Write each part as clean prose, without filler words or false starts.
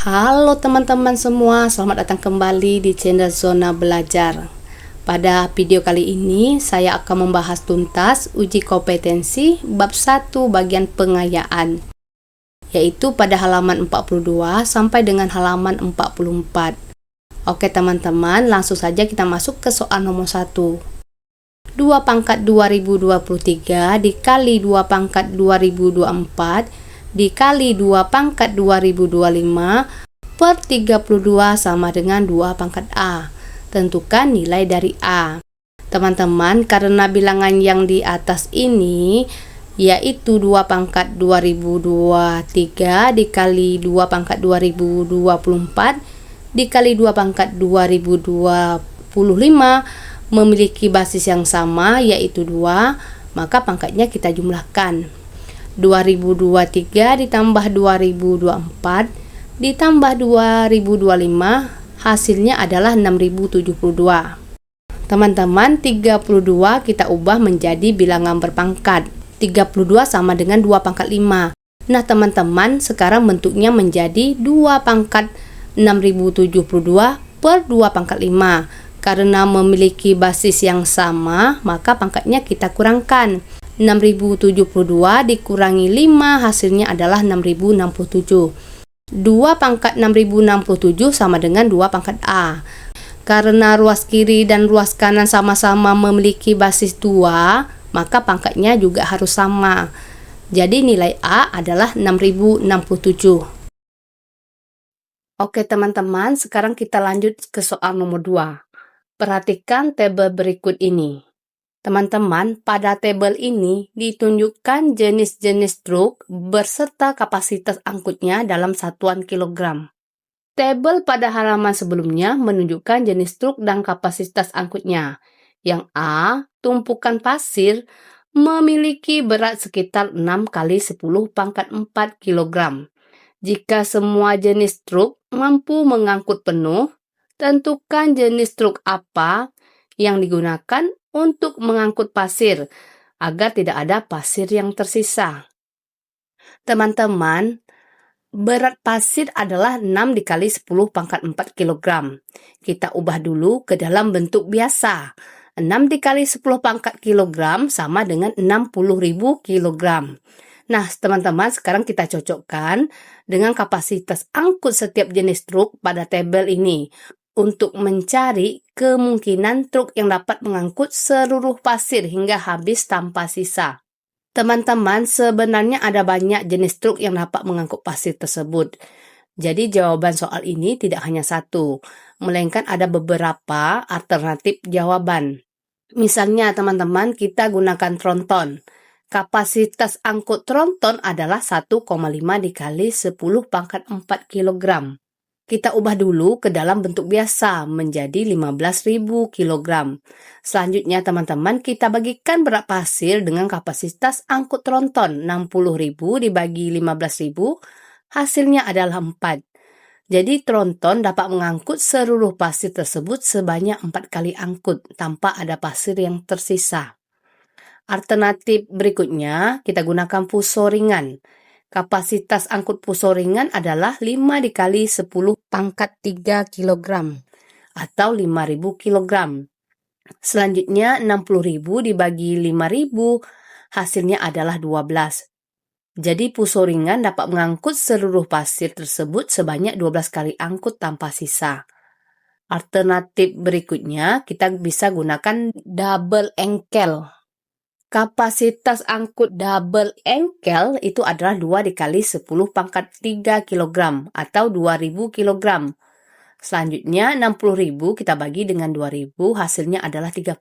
Halo teman-teman semua, selamat datang kembali di channel Zona Belajar. Pada video kali ini, saya akan membahas tuntas uji kompetensi bab 1 bagian pengayaan, yaitu pada halaman 42 sampai dengan halaman 44. Oke teman-teman, langsung saja kita masuk ke soal nomor 1. 2 pangkat 2023 dikali 2 pangkat 2024 dikali 2 pangkat 2025 per 32 sama dengan 2 pangkat A. Tentukan nilai dari A. Teman-teman, karena bilangan yang di atas ini yaitu 2 pangkat 2023 dikali 2 pangkat 2024 dikali 2 pangkat 2025 memiliki basis yang sama yaitu 2, maka pangkatnya kita jumlahkan. 2023 ditambah 2024 ditambah 2025 hasilnya adalah 6072. Teman-teman, 32 kita ubah menjadi bilangan berpangkat. 32 sama dengan 2 pangkat 5. Nah teman-teman, sekarang bentuknya menjadi 2 pangkat 6072 per 2 pangkat 5. Karena memiliki basis yang sama, maka pangkatnya kita kurangkan. 6072 dikurangi 5 hasilnya adalah 6067. 2 pangkat 6067 sama dengan 2 pangkat A. Karena ruas kiri dan ruas kanan sama-sama memiliki basis 2, maka pangkatnya juga harus sama. Jadi nilai A adalah 6067. Oke teman-teman, sekarang kita lanjut ke soal nomor 2. Perhatikan tabel berikut ini. Teman-teman, pada tabel ini ditunjukkan jenis-jenis truk berserta kapasitas angkutnya dalam satuan kilogram. Tabel pada halaman sebelumnya menunjukkan jenis truk dan kapasitas angkutnya. Yang A, tumpukan pasir, memiliki berat sekitar 6 kali 10 pangkat 4 kg. Jika semua jenis truk mampu mengangkut penuh, tentukan jenis truk apa yang digunakan untuk mengangkut pasir agar tidak ada pasir yang tersisa. Teman-teman, berat pasir adalah 6 dikali 10 pangkat 4 kg. Kita ubah dulu ke dalam bentuk biasa. 6 dikali 10 pangkat kilogram sama dengan 60.000 kilogram. Nah, teman-teman, sekarang kita cocokkan dengan kapasitas angkut setiap jenis truk pada tabel ini untuk mencari kemungkinan truk yang dapat mengangkut seluruh pasir hingga habis tanpa sisa. Teman-teman, sebenarnya ada banyak jenis truk yang dapat mengangkut pasir tersebut. Jadi jawaban soal ini tidak hanya satu, melainkan ada beberapa alternatif jawaban. Misalnya teman-teman, kita gunakan tronton. Kapasitas angkut tronton adalah 1,5 dikali 10 pangkat 4 kg. Kita ubah dulu ke dalam bentuk biasa menjadi 15.000 kg. Selanjutnya teman-teman, kita bagikan berat pasir dengan kapasitas angkut tronton 60.000 dibagi 15.000, hasilnya adalah 4. Jadi tronton dapat mengangkut seluruh pasir tersebut sebanyak 4 kali angkut tanpa ada pasir yang tersisa. Alternatif berikutnya, kita gunakan fuso ringan. Kapasitas angkut fuso ringan adalah 5 dikali 10 pangkat 3 kg atau 5.000 kg. Selanjutnya 60.000 dibagi 5.000 hasilnya adalah 12. Jadi fuso ringan dapat mengangkut seluruh pasir tersebut sebanyak 12 kali angkut tanpa sisa. Alternatif berikutnya kita bisa gunakan double engkel. Kapasitas angkut double engkel itu adalah 2 dikali 10 pangkat 3 kg atau 2.000 kg. Selanjutnya 60.000 kita bagi dengan 2.000 hasilnya adalah 30.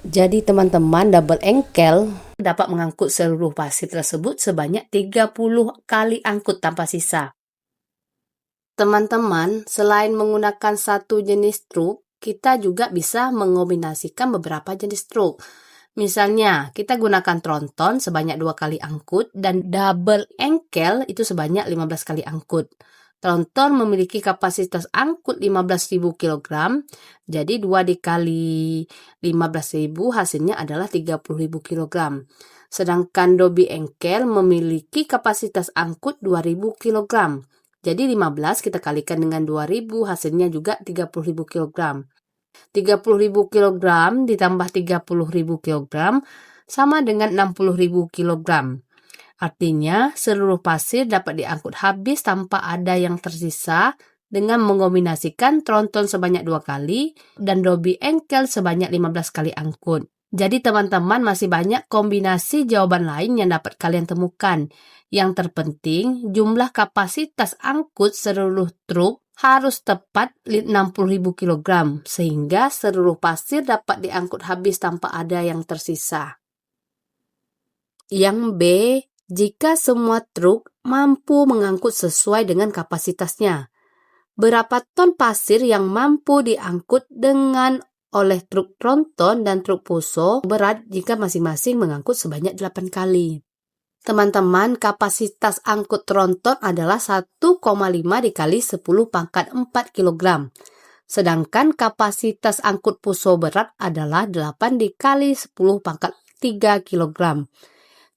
Jadi teman-teman, double engkel dapat mengangkut seluruh pasir tersebut sebanyak 30 kali angkut tanpa sisa. Teman-teman, selain menggunakan satu jenis truk, kita juga bisa mengombinasikan beberapa jenis truk. Misalnya, kita gunakan tronton sebanyak 2 kali angkut dan double engkel itu sebanyak 15 kali angkut. Tronton memiliki kapasitas angkut 15.000 kg, jadi 2 dikali 15.000 hasilnya adalah 30.000 kg. Sedangkan dobi engkel memiliki kapasitas angkut 2.000 kg. Jadi 15 kita kalikan dengan 2000, hasilnya juga 30.000 kilogram. 30.000 kilogram ditambah 30.000 kilogram sama dengan 60.000 kilogram. Artinya, seluruh pasir dapat diangkut habis tanpa ada yang tersisa dengan mengombinasikan tronton sebanyak 2 kali dan dobi engkel sebanyak 15 kali angkut. Jadi teman-teman masih banyak kombinasi jawaban lain yang dapat kalian temukan. Yang terpenting, jumlah kapasitas angkut seluruh truk harus tepat 60.000 kilogram, sehingga seluruh pasir dapat diangkut habis tanpa ada yang tersisa. Yang B, jika semua truk mampu mengangkut sesuai dengan kapasitasnya. Berapa ton pasir yang mampu diangkut oleh truk tronton dan truk puso berat jika masing-masing mengangkut sebanyak 8 kali. Teman-teman, kapasitas angkut tronton adalah 1,5 dikali 10 pangkat 4 kg. Sedangkan kapasitas angkut puso berat adalah 8 dikali 10 pangkat 3 kg.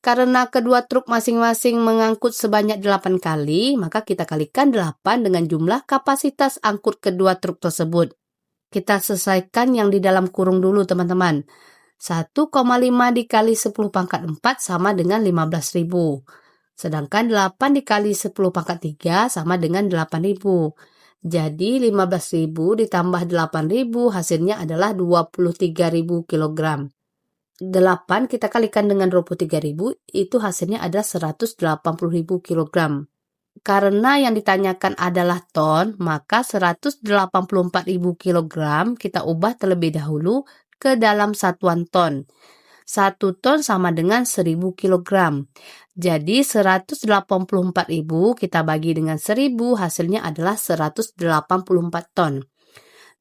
Karena kedua truk masing-masing mengangkut sebanyak 8 kali, maka kita kalikan 8 dengan jumlah kapasitas angkut kedua truk tersebut. Kita selesaikan yang di dalam kurung dulu teman-teman. 1,5 dikali 10 pangkat 4 sama dengan 15.000. Sedangkan 8 dikali 10 pangkat 3 sama dengan 8.000. Jadi 15.000 ditambah 8.000 hasilnya adalah 23.000 kilogram. 8 kita kalikan dengan 23.000 itu hasilnya adalah 180.000 kilogram. Karena yang ditanyakan adalah ton, maka 184.000 kilogram kita ubah terlebih dahulu ke dalam satuan ton. 1 ton sama dengan 1.000 kilogram. Jadi 184.000 kita bagi dengan 1.000 hasilnya adalah 184 ton.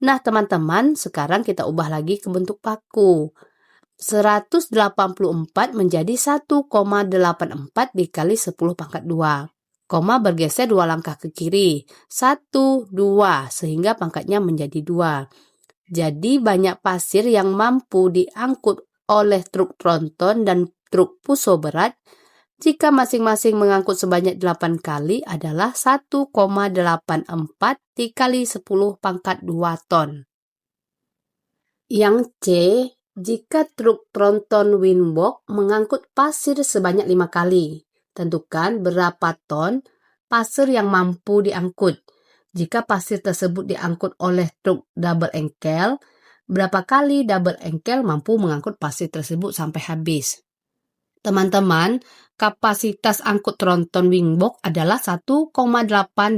Nah teman-teman, sekarang kita ubah lagi ke bentuk paku. 184 menjadi 1,84 dikali 10 pangkat 2. Koma bergeser 2 langkah ke kiri. 1, 2, sehingga pangkatnya menjadi 2. Jadi banyak pasir yang mampu diangkut oleh truk tronton dan truk puso berat jika masing-masing mengangkut sebanyak 8 kali adalah 1,84 dikali 10 pangkat 2 ton. Yang C, jika truk tronton windbox mengangkut pasir sebanyak 5 kali, tentukan berapa ton pasir yang mampu diangkut. Jika pasir tersebut diangkut oleh truk double engkel, berapa kali double engkel mampu mengangkut pasir tersebut sampai habis? Teman-teman, kapasitas angkut tronton windbox adalah 1,8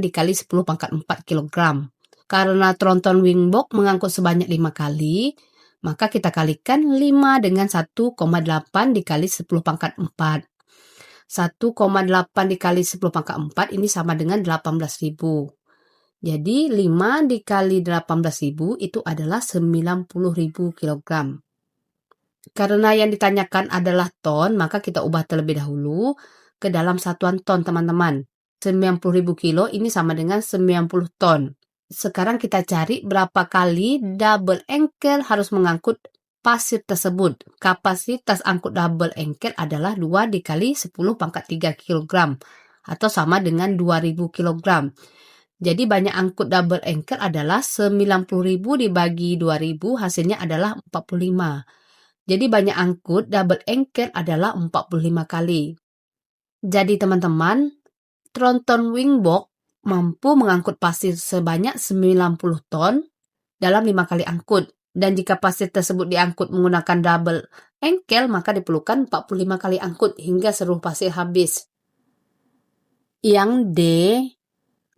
dikali 10 pangkat 4 kg. Karena tronton windbox mengangkut sebanyak 5 kali, maka kita kalikan 5 dengan 1,8 dikali 10 pangkat 4. 1,8 dikali 10 pangkat 4 ini sama dengan 18.000. Jadi 5 dikali 18.000 itu adalah 90.000 kilogram. Karena yang ditanyakan adalah ton, maka kita ubah terlebih dahulu ke dalam satuan ton teman-teman. 90.000 kilo ini sama dengan 90 ton. Sekarang kita cari berapa kali double engkel harus mengangkut pasir tersebut. Kapasitas angkut double engkel adalah 2 dikali 10 pangkat 3 kg atau sama dengan 2.000 kg. Jadi banyak angkut double engkel adalah 90.000 dibagi 2.000 hasilnya adalah 45. Jadi banyak angkut double engkel adalah 45 kali. Jadi teman-teman, tronton windbox mampu mengangkut pasir sebanyak 90 ton dalam 5 kali angkut. Dan jika pasir tersebut diangkut menggunakan double engkel, maka diperlukan 45 kali angkut hingga seluruh pasir habis. Yang D,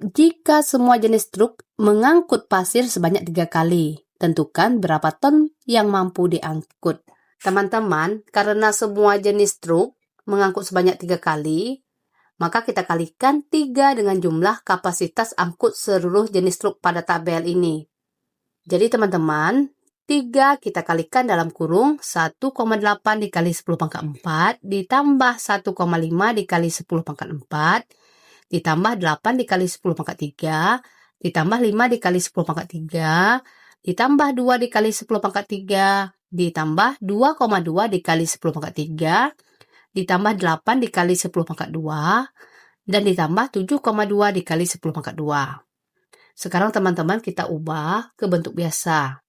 jika semua jenis truk mengangkut pasir sebanyak 3 kali, tentukan berapa ton yang mampu diangkut. Teman-teman, karena semua jenis truk mengangkut sebanyak 3 kali, maka kita kalikan 3 dengan jumlah kapasitas angkut seluruh jenis truk pada tabel ini. Jadi teman-teman, 3 kita kalikan dalam kurung 1,8 dikali 10 pangkat 4 ditambah 1,5 dikali 10 pangkat 4 ditambah 8 dikali 10 pangkat 3 ditambah 5 dikali 10 pangkat 3 ditambah 2 dikali 10 pangkat 3 ditambah 2,2 dikali 10 pangkat 3 ditambah 8 dikali 10 pangkat 2 dan ditambah 7,2 dikali 10 pangkat 2. Sekarang teman-teman kita ubah ke bentuk biasa.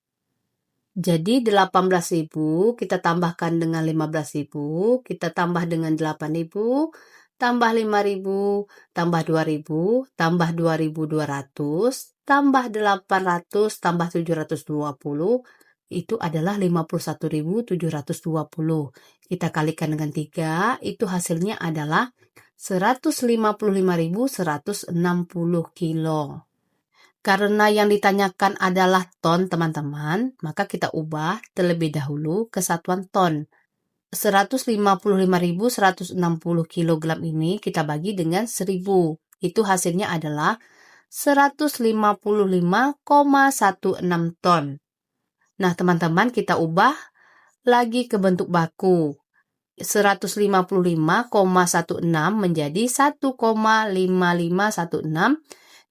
Jadi 18.000 kita tambahkan dengan 15.000, kita tambah dengan 8.000, tambah 5.000, tambah 2.000, tambah 2.200, tambah 800, tambah 720, itu adalah 51.720. Kita kalikan dengan 3, itu hasilnya adalah 155.160 kilo. Karena yang ditanyakan adalah ton, teman-teman, maka kita ubah terlebih dahulu ke satuan ton. 155.160 kg ini kita bagi dengan 1000. Itu hasilnya adalah 155,16 ton. Nah, teman-teman, kita ubah lagi ke bentuk baku. 155,16 menjadi 1,5516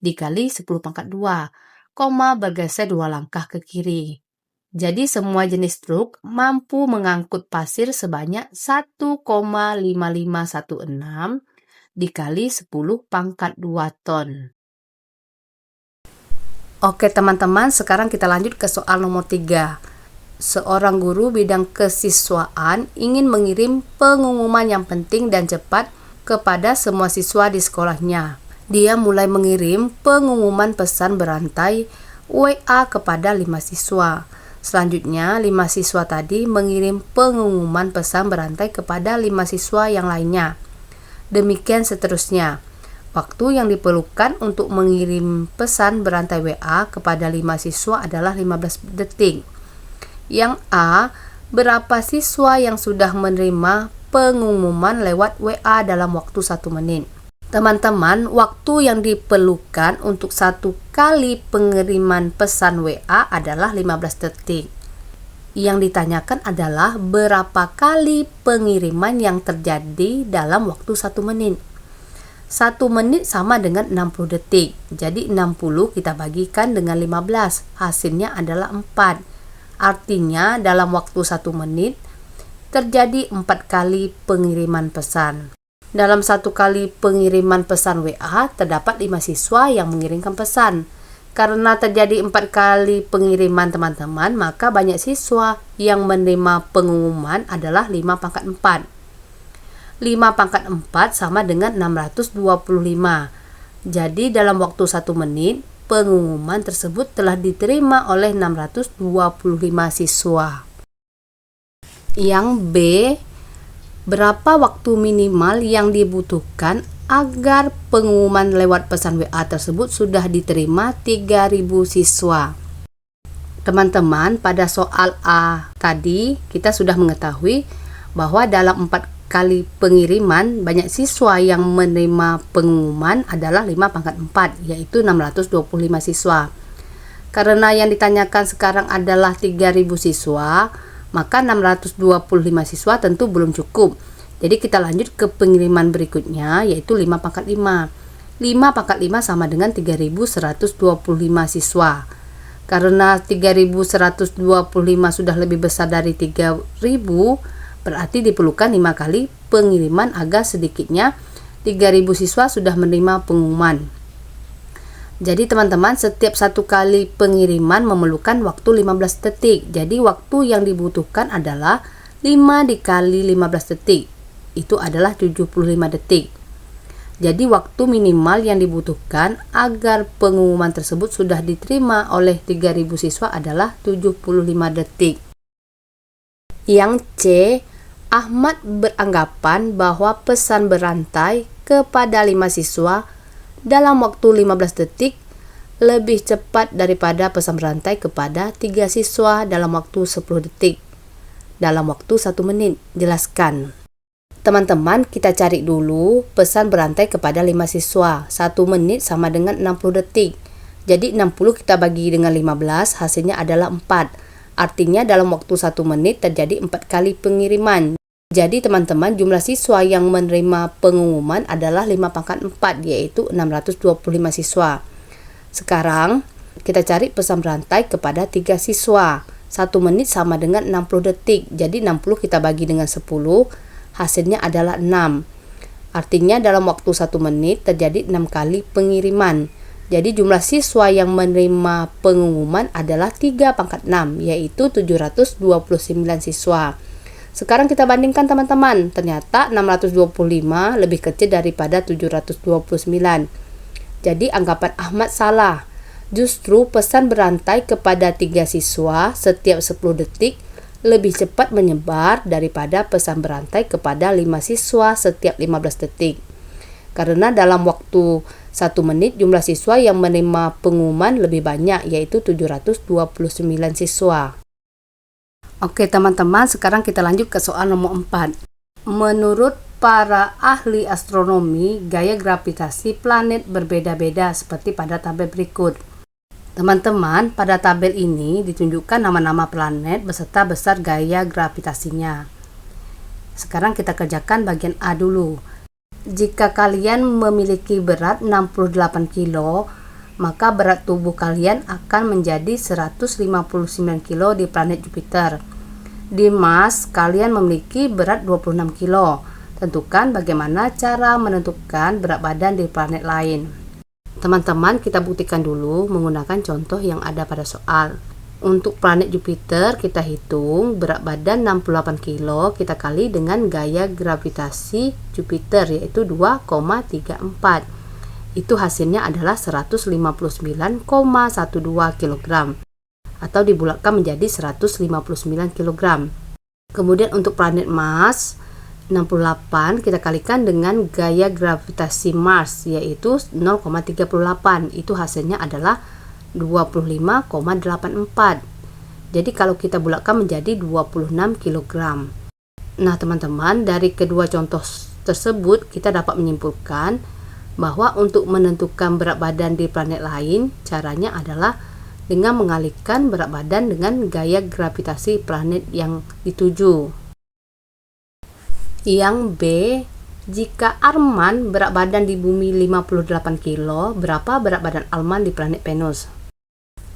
dikali 10 pangkat 2, koma bergeser 2 langkah ke kiri. Jadi semua jenis truk mampu mengangkut pasir sebanyak 1,5516 dikali 10 pangkat 2 ton. Oke teman-teman, sekarang kita lanjut ke soal nomor 3. Seorang guru bidang kesiswaan ingin mengirim pengumuman yang penting dan cepat kepada semua siswa di sekolahnya. Dia mulai mengirim pengumuman pesan berantai WA kepada 5 siswa. Selanjutnya, 5 siswa tadi mengirim pengumuman pesan berantai kepada 5 siswa yang lainnya. Demikian seterusnya. Waktu yang diperlukan untuk mengirim pesan berantai WA kepada 5 siswa adalah 15 detik. Yang A, berapa siswa yang sudah menerima pengumuman lewat WA dalam waktu 1 menit? Teman-teman, waktu yang diperlukan untuk 1 kali pengiriman pesan WA adalah 15 detik. Yang ditanyakan adalah berapa kali pengiriman yang terjadi dalam waktu 1 menit. 1 menit sama dengan 60 detik. Jadi 60 kita bagikan dengan 15. Hasilnya adalah 4. Artinya dalam waktu 1 menit terjadi 4 kali pengiriman pesan. Dalam 1 kali pengiriman pesan WA, terdapat 5 siswa yang mengirimkan pesan. Karena terjadi 4 kali pengiriman teman-teman, maka banyak siswa yang menerima pengumuman adalah 5 pangkat 4. 5 pangkat 4 sama dengan 625. Jadi dalam waktu 1 menit, pengumuman tersebut telah diterima oleh 625 siswa. Yang B, berapa waktu minimal yang dibutuhkan agar pengumuman lewat pesan WA tersebut sudah diterima 3.000 siswa? Teman-teman, pada soal A tadi kita sudah mengetahui bahwa dalam 4 kali pengiriman banyak siswa yang menerima pengumuman adalah 5 pangkat 4, yaitu 625 siswa. Karena yang ditanyakan sekarang adalah 3.000 siswa, maka 625 siswa tentu belum cukup. Jadi kita lanjut ke pengiriman berikutnya, yaitu 5 pangkat 5. 5 pangkat 5 sama dengan 3.125 siswa. Karena 3.125 sudah lebih besar dari 3.000, berarti diperlukan 5 kali pengiriman agar sedikitnya 3.000 siswa sudah menerima pengumuman. Jadi teman-teman, setiap 1 kali pengiriman memerlukan waktu 15 detik. Jadi waktu yang dibutuhkan adalah 5 dikali 15 detik. Itu adalah 75 detik. Jadi waktu minimal yang dibutuhkan agar pengumuman tersebut sudah diterima oleh 3.000 siswa adalah 75 detik. Yang C, Ahmad beranggapan bahwa pesan berantai kepada 5 siswa dalam waktu 15 detik lebih cepat daripada pesan berantai kepada 3 siswa dalam waktu 10 detik dalam waktu 1 menit. Jelaskan. Teman-teman, kita cari dulu pesan berantai kepada 5 siswa. 1 menit sama dengan 60 detik. Jadi 60 kita bagi dengan 15, hasilnya adalah 4. Artinya dalam waktu 1 menit terjadi 4 kali pengiriman. Jadi teman-teman, jumlah siswa yang menerima pengumuman adalah 5 pangkat 4, yaitu 625 siswa. Sekarang kita cari pesan berantai kepada 3 siswa. 1 menit sama dengan 60 detik. Jadi 60 kita bagi dengan 10, hasilnya adalah 6. Artinya dalam waktu 1 menit terjadi 6 kali pengiriman. Jadi jumlah siswa yang menerima pengumuman adalah 3 pangkat 6, yaitu 729 siswa. Sekarang kita bandingkan teman-teman, ternyata 625 lebih kecil daripada 729. Jadi anggapan Ahmad salah. Justru pesan berantai kepada 3 siswa setiap 10 detik lebih cepat menyebar daripada pesan berantai kepada 5 siswa setiap 15 detik. Karena dalam waktu 1 menit jumlah siswa yang menerima pengumuman lebih banyak, yaitu 729 siswa. Oke teman-teman, sekarang kita lanjut ke soal nomor 4. Menurut para ahli astronomi, gaya gravitasi planet berbeda-beda seperti pada tabel berikut. Teman-teman, pada tabel ini ditunjukkan nama-nama planet beserta besar gaya gravitasinya. Sekarang kita kerjakan bagian A dulu. Jika kalian memiliki berat 68 kilo, maka berat tubuh kalian akan menjadi 159 kilo di planet Jupiter. Di Mars, kalian memiliki berat 26 kilo. Tentukan bagaimana cara menentukan berat badan di planet lain. Teman-teman, kita buktikan dulu menggunakan contoh yang ada pada soal. Untuk planet Jupiter, kita hitung berat badan 68 kilo kita kali dengan gaya gravitasi Jupiter, yaitu 2,34. Itu hasilnya adalah 159,12 kg, atau dibulatkan menjadi 159 kg. Kemudian untuk planet Mars, 68 kita kalikan dengan gaya gravitasi Mars, yaitu 0,38. Itu hasilnya adalah 25,84. Jadi kalau kita bulatkan menjadi 26 kg. Nah teman-teman, dari kedua contoh tersebut kita dapat menyimpulkan bahwa untuk menentukan berat badan di planet lain, caranya adalah dengan mengalihkan berat badan dengan gaya gravitasi planet yang dituju. Yang B, jika Arman berat badan di bumi 58 kilo, berapa berat badan Arman di planet Venus?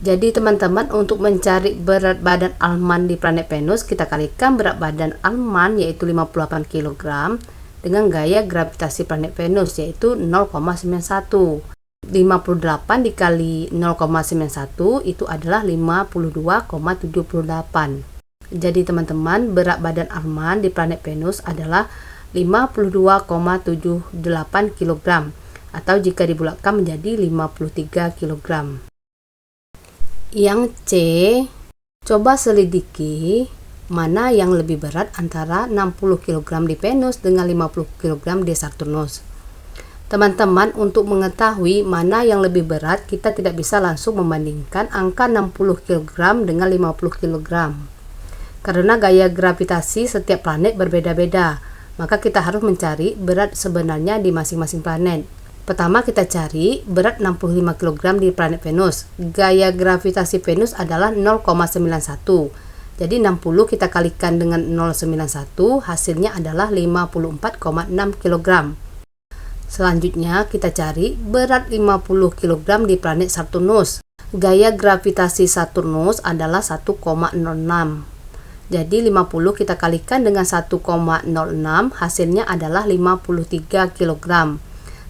Jadi teman-teman, untuk mencari berat badan Arman di planet Venus, kita kalikan berat badan Arman yaitu 58 kg dengan gaya gravitasi planet Venus yaitu 0,91. 58 dikali 0,91 itu adalah 52,78. Jadi teman-teman, berat badan Arman di planet Venus adalah 52,78 kg, atau jika dibulatkan menjadi 53 kg. Yang C, coba selidiki mana yang lebih berat antara 60 kg di Venus dengan 50 kg di Saturnus. Teman-teman, untuk mengetahui mana yang lebih berat, kita tidak bisa langsung membandingkan angka 60 kg dengan 50 kg. Karena gaya gravitasi setiap planet berbeda-beda, maka kita harus mencari berat sebenarnya di masing-masing planet. Pertama kita cari berat 65 kg di planet Venus. Gaya gravitasi Venus adalah 0,91. Jadi 60 kita kalikan dengan 0,91, hasilnya adalah 54,6 kg. Selanjutnya kita cari berat 50 kg di planet Saturnus. Gaya gravitasi Saturnus adalah 1,06. Jadi 50 kita kalikan dengan 1,06, hasilnya adalah 53 kg.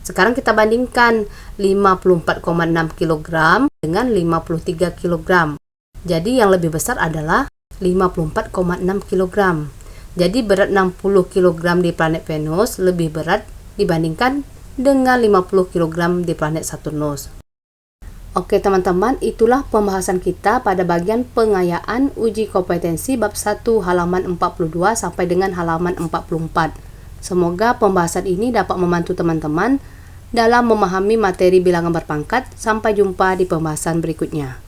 Sekarang kita bandingkan 54,6 kg dengan 53 kg. Jadi yang lebih besar adalah 54,6 kg. Jadi berat 60 kg di planet Venus lebih berat dibandingkan dengan 50 kg di planet Saturnus. Oke teman-teman, itulah pembahasan kita pada bagian pengayaan uji kompetensi bab 1 halaman 42 sampai dengan halaman 44. Semoga pembahasan ini dapat membantu teman-teman dalam memahami materi bilangan berpangkat. Sampai jumpa di pembahasan berikutnya.